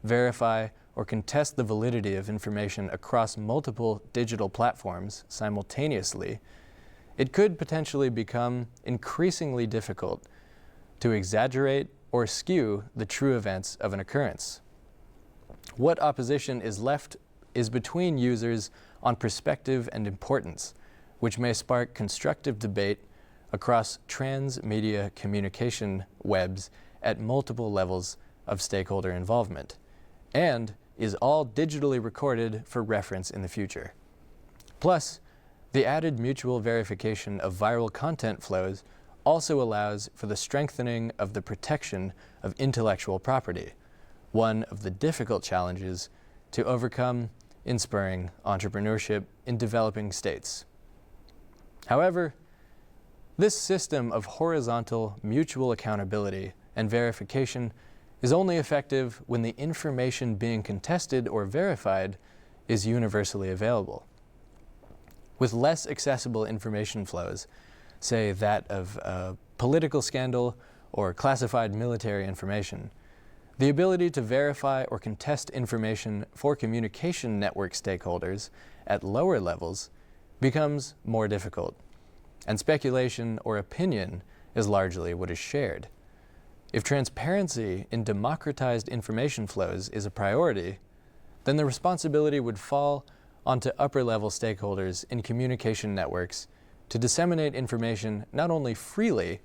verify, or contest the validity of information across multiple digital platforms simultaneously, it could potentially become increasingly difficult to exaggerate or skew the true events of an occurrence. What opposition is left is between users on perspective and importance, which may spark constructive debate across transmedia communication webs at multiple levels of stakeholder involvement, and is all digitally recorded for reference in the future. Plus, the added mutual verification of viral content flows also allows for the strengthening of the protection of intellectual property, one of the difficult challenges to overcome in spurring entrepreneurship in developing states. However, this system of horizontal mutual accountability and verification is only effective when the information being contested or verified is universally available. With less accessible information flows, say that of a political scandal or classified military information, the ability to verify or contest information for communication network stakeholders at lower levels becomes more difficult, and speculation or opinion is largely what is shared. If transparency in democratized information flows is a priority, then the responsibility would fall onto upper-level stakeholders in communication networks to disseminate information not only freely,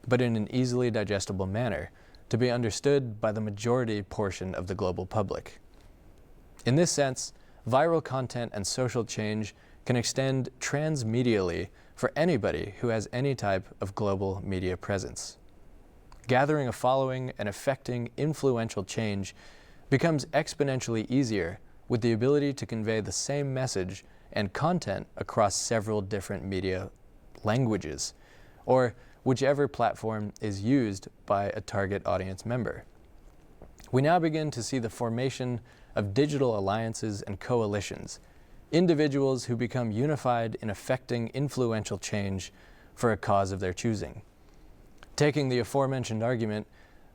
but in an easily digestible manner to be understood by the majority portion of the global public. In this sense, viral content and social change can extend transmedially for anybody who has any type of global media presence. Gathering a following and effecting influential change becomes exponentially easier with the ability to convey the same message and content across several different media languages, or whichever platform is used by a target audience member. We now begin to see the formation of digital alliances and coalitions, individuals who become unified in effecting influential change for a cause of their choosing. Taking the aforementioned argument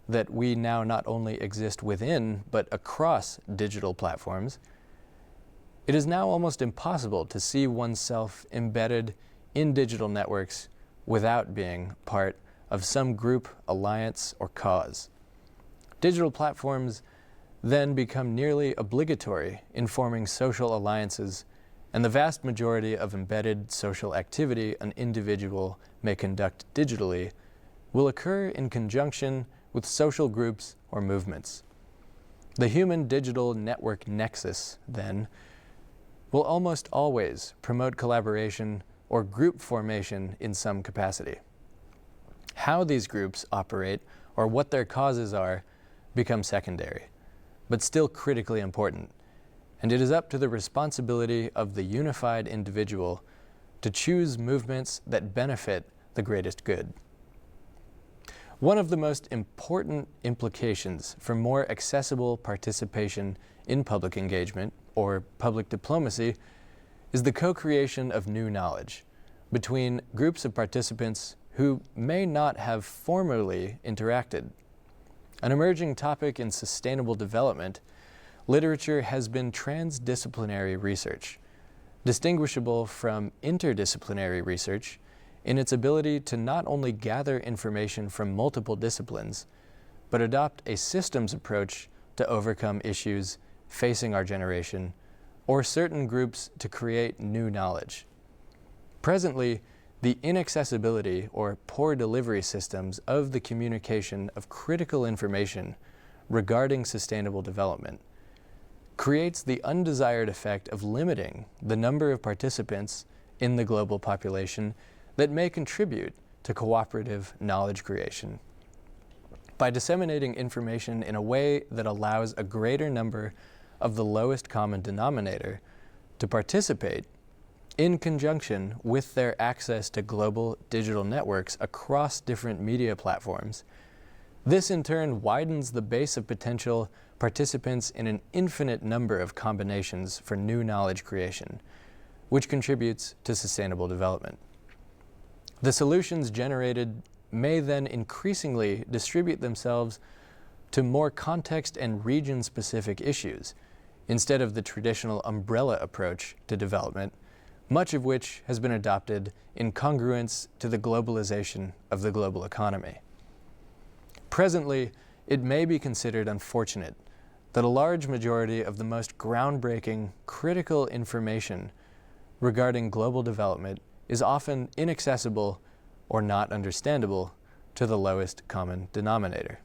that we now not only exist within, but across digital platforms, it is now almost impossible to see oneself embedded in digital networks without being part of some group, alliance, or cause. Digital platforms then become nearly obligatory in forming social alliances, and the vast majority of embedded social activity an individual may conduct digitally will occur in conjunction with social groups or movements. The human digital network nexus, then, will almost always promote collaboration or group formation in some capacity. How these groups operate or what their causes are become secondary, but still critically important, and it is up to the responsibility of the unified individual to choose movements that benefit the greatest good. One of the most important implications for more accessible participation in public engagement, or public diplomacy, is the co-creation of new knowledge between groups of participants who may not have formerly interacted. An emerging topic in sustainable development literature has been transdisciplinary research, distinguishable from interdisciplinary research in its ability to not only gather information from multiple disciplines, but adopt a systems approach to overcome issues facing our generation or certain groups to create new knowledge. Presently, the inaccessibility or poor delivery systems of the communication of critical information regarding sustainable development creates the undesired effect of limiting the number of participants in the global population that may contribute to cooperative knowledge creation. By disseminating information in a way that allows a greater number of the lowest common denominator to participate in conjunction with their access to global digital networks across different media platforms, this in turn widens the base of potential participants in an infinite number of combinations for new knowledge creation, which contributes to sustainable development. The solutions generated may then increasingly distribute themselves to more context and region-specific issues, instead of the traditional umbrella approach to development, much of which has been adopted in congruence to the globalization of the global economy. Presently, it may be considered unfortunate that a large majority of the most groundbreaking, critical information regarding global development is often inaccessible or not understandable to the lowest common denominator.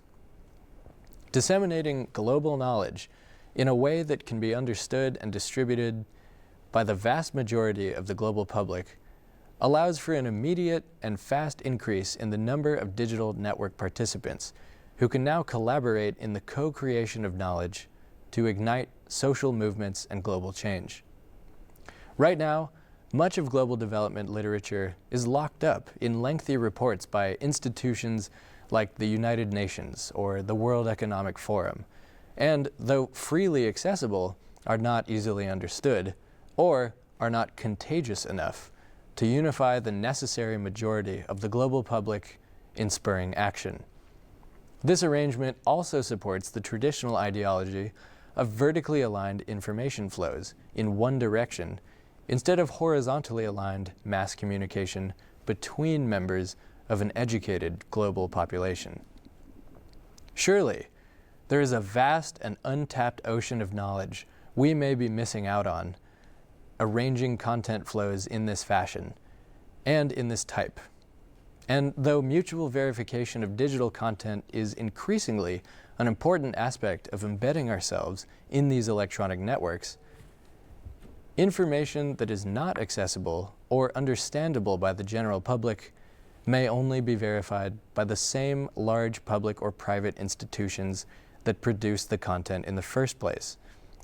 Disseminating global knowledge in a way that can be understood and distributed by the vast majority of the global public allows for an immediate and fast increase in the number of digital network participants who can now collaborate in the co-creation of knowledge to ignite social movements and global change. Right now, much of global development literature is locked up in lengthy reports by institutions like the United Nations or the World Economic Forum, and though freely accessible, are not easily understood or are not contagious enough to unify the necessary majority of the global public in spurring action. This arrangement also supports the traditional ideology of vertically aligned information flows in one direction instead of horizontally aligned mass communication between members of an educated global population. Surely, there is a vast and untapped ocean of knowledge we may be missing out on, arranging content flows in this fashion and in this type. And though mutual verification of digital content is increasingly an important aspect of embedding ourselves in these electronic networks, information that is not accessible or understandable by the general public may only be verified by the same large public or private institutions that produce the content in the first place,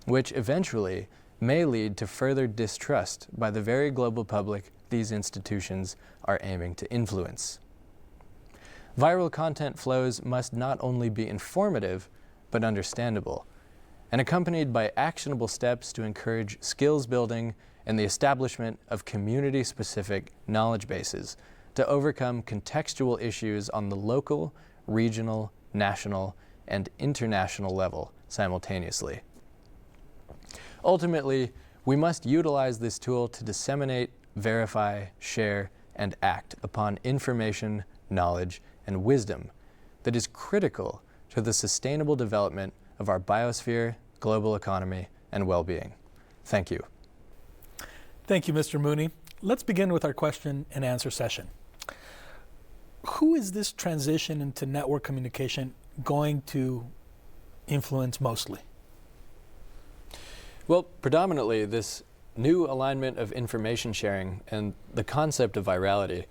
which eventually may lead to further distrust by the very global public these institutions are aiming to influence. Viral content flows must not only be informative, but understandable, and accompanied by actionable steps to encourage skills building and the establishment of community-specific knowledge bases to overcome contextual issues on the local, regional, national, and international level simultaneously. Ultimately, we must utilize this tool to disseminate, verify, share, and act upon information, knowledge, and wisdom that is critical to the sustainable development of our biosphere, global economy, and well-being. Thank you. Thank you, Mr. Mooney. Let's begin with our question and answer session. Who is this transition into network communication going to influence mostly? Well, predominantly, this new alignment of information sharing and the concept of virality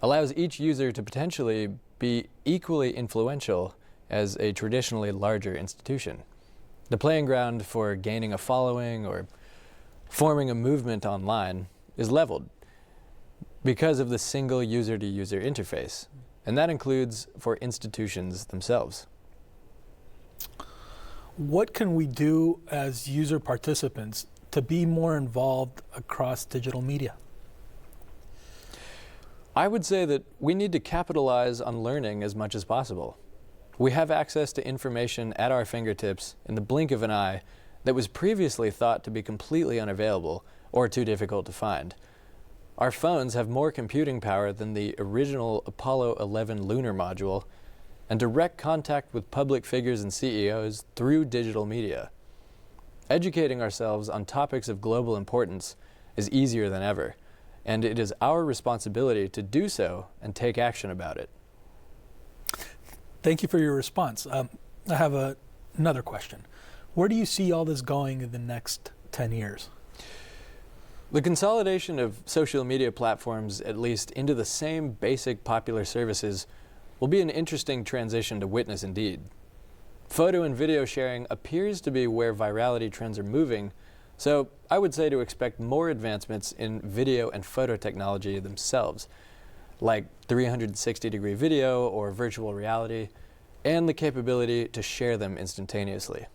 allows each user to potentially be equally influential as a traditionally larger institution. The playing ground for gaining a following or forming a movement online is leveled because of the single user-to-user interface, and that includes for institutions themselves. What can we do as user participants to be more involved across digital media? I would say that we need to capitalize on learning as much as possible. We have access to information at our fingertips in the blink of an eye that was previously thought to be completely unavailable or too difficult to find. Our phones have more computing power than the original Apollo 11 lunar module, and direct contact with public figures and CEOs through digital media. Educating ourselves on topics of global importance is easier than ever, and it is our responsibility to do so and take action about it. Thank you for your response. I have another question. Where do you see all this going in the next 10 years? The consolidation of social media platforms, at least into the same basic popular services, will be an interesting transition to witness indeed. Photo and video sharing appears to be where virality trends are moving, so I would say to expect more advancements in video and photo technology themselves, like 360-degree video or virtual reality, and the capability to share them instantaneously.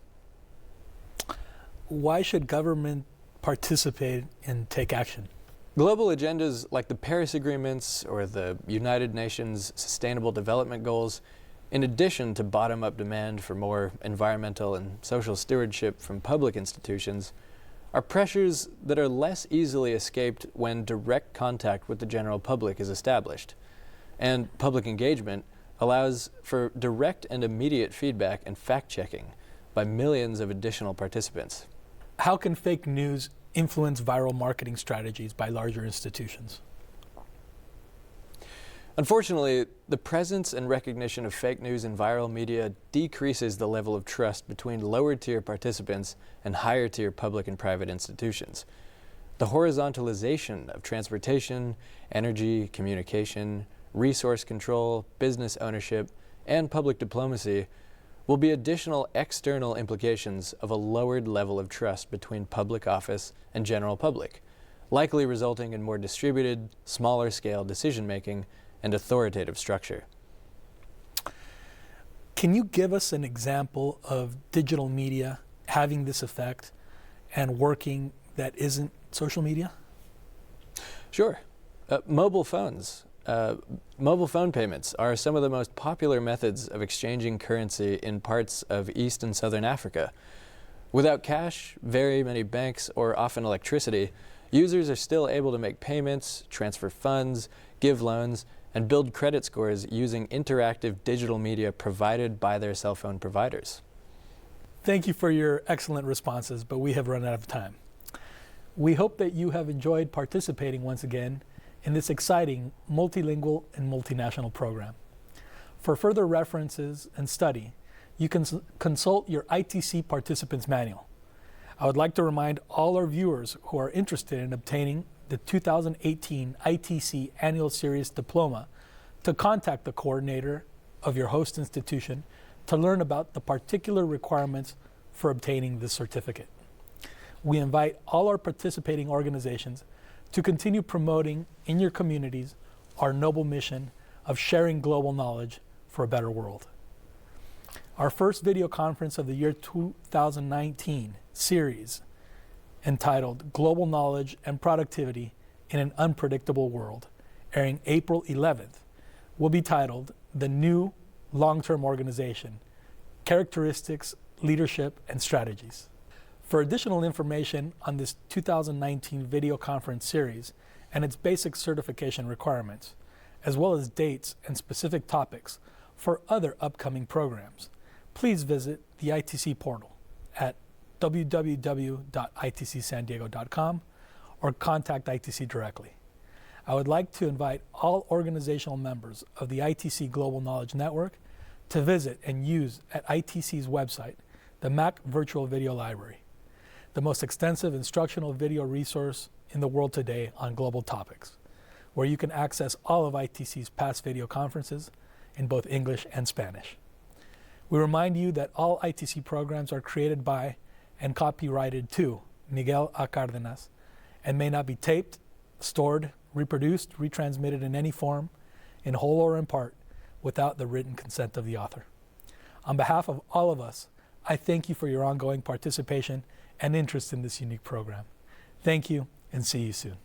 Why should government participate and take action? Global agendas like the Paris Agreements or the United Nations Sustainable Development Goals In addition to bottom-up demand for more environmental and social stewardship from public institutions, are pressures that are less easily escaped when direct contact with the general public is established. And public engagement allows for direct and immediate feedback and fact-checking by millions of additional participants. How can fake news influence viral marketing strategies by larger institutions? Unfortunately, the presence and recognition of fake news in viral media decreases the level of trust between lower-tier participants and higher-tier public and private institutions. The horizontalization of transportation, energy, communication, resource control, business ownership, and public diplomacy will be additional external implications of a lowered level of trust between public office and general public, likely resulting in more distributed, smaller-scale decision-making and authoritative structure. Can you give us an example of digital media having this effect and working that isn't social media? Sure. Mobile phones. Mobile phone payments are some of the most popular methods of exchanging currency in parts of East and Southern Africa. Without cash, very many banks, or often electricity, users are still able to make payments, transfer funds, give loans, and build credit scores using interactive digital media provided by their cell phone providers. Thank you for your excellent responses, but we have run out of time. We hope that you have enjoyed participating once again in this exciting multilingual and multinational program. For further references and study, you can consult your ITC Participants Manual. I would like to remind all our viewers who are interested in obtaining the 2018 ITC Annual Series Diploma to contact the coordinator of your host institution to learn about the particular requirements for obtaining this certificate. We invite all our participating organizations to continue promoting in your communities our noble mission of sharing global knowledge for a better world. Our first video conference of the year 2019 series, entitled Global Knowledge and Productivity in an Unpredictable World, airing April 11th, will be titled The New Long-Term Organization, Characteristics, Leadership, and Strategies. For additional information on this 2019 video conference series and its basic certification requirements, as well as dates and specific topics for other upcoming programs, please visit the ITC portal at www.itcsandiego.com or contact ITC directly. I would like to invite all organizational members of the ITC Global Knowledge Network to visit and use at ITC's website the Mac Virtual Video Library, the most extensive instructional video resource in the world today on global topics, where you can access all of ITC's past video conferences in both English and Spanish. We remind you that all ITC programs are created by and copyrighted to Miguel A. Cárdenas and may not be taped, stored, reproduced, retransmitted in any form, in whole or in part, without the written consent of the author. On behalf of all of us, I thank you for your ongoing participation and interest in this unique program. Thank you, and see you soon.